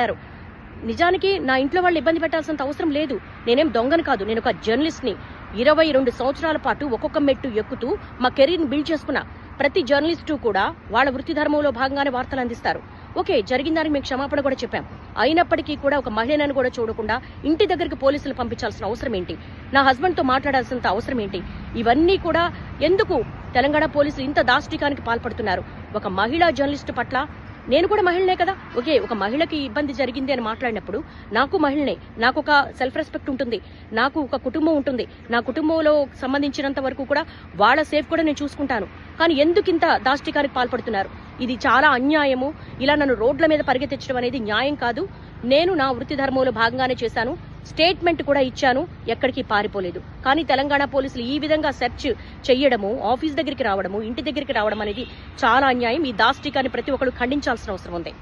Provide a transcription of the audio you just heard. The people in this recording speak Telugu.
పెట్టారు. నిజానికి నా ఇంట్లో వాళ్ళు ఇబ్బంది పెట్టాల్సినంత అవసరం లేదు. నేనేం దొంగను కాదు, నేను ఒక జర్నలిస్ట్ని. 22 సంవత్సరాల పాటు ఒక్కొక్క మెట్టు ఎక్కుతూ మా కెరీర్ని బిల్డ్ చేసుకున్నా. ప్రతి జర్నలిస్టు కూడా వాళ్ళ వృత్తి ధర్మంలో భాగంగానే వార్తలు అందిస్తారు. ఓకే, జరిగిన దానికి మేము క్షమాపణ కూడా చెప్పాం. అయినప్పటికీ కూడా ఒక మహిళను కూడా చూడకుండా ఇంటి దగ్గరికి పోలీసులు పంపించాల్సిన అవసరం ఏంటి? నా హస్బెండ్తో మాట్లాడాల్సినంత అవసరం ఏంటి? ఇవన్నీ కూడా ఎందుకు తెలంగాణ పోలీసులు ఇంత దాష్టికానికి పాల్పడుతున్నారు? ఒక మహిళా జర్నలిస్టు పట్ల నేను కూడా మహిళనే కదా. ఓకే, ఒక మహిళకి ఇబ్బంది జరిగింది అని మాట్లాడినప్పుడు నాకు మహిళనే, నాకు ఒక సెల్ఫ్ రెస్పెక్ట్ ఉంటుంది, నాకు ఒక కుటుంబం ఉంటుంది. నా కుటుంబంలో సంబంధించినంత వరకు కూడా వాళ్ళ సేఫ్ కూడా నేను చూసుకుంటాను. కానీ ఎందుకు ఇంత దాష్టికానికి పాల్పడుతున్నారు? ఇది చాలా అన్యాయము. ఇలా నన్ను రోడ్ల మీద పరిగెత్తించడం అనేది న్యాయం కాదు. నేను నా వృత్తి ధర్మంలో భాగంగానే చేశాను, స్టేట్మెంట్ కూడా ఇచ్చాను, ఎక్కడికి పారిపోలేదు. కానీ తెలంగాణ పోలీసులు ఈ విధంగా సెర్చ్ చెయ్యడము, ఆఫీస్ దగ్గరికి రావడము, ఇంటి దగ్గరికి రావడం అనేది చాలా అన్యాయం. ఈ దాష్టికాన్ని ప్రతి ఒక్కరు ఖండించాల్సిన అవసరం ఉంది.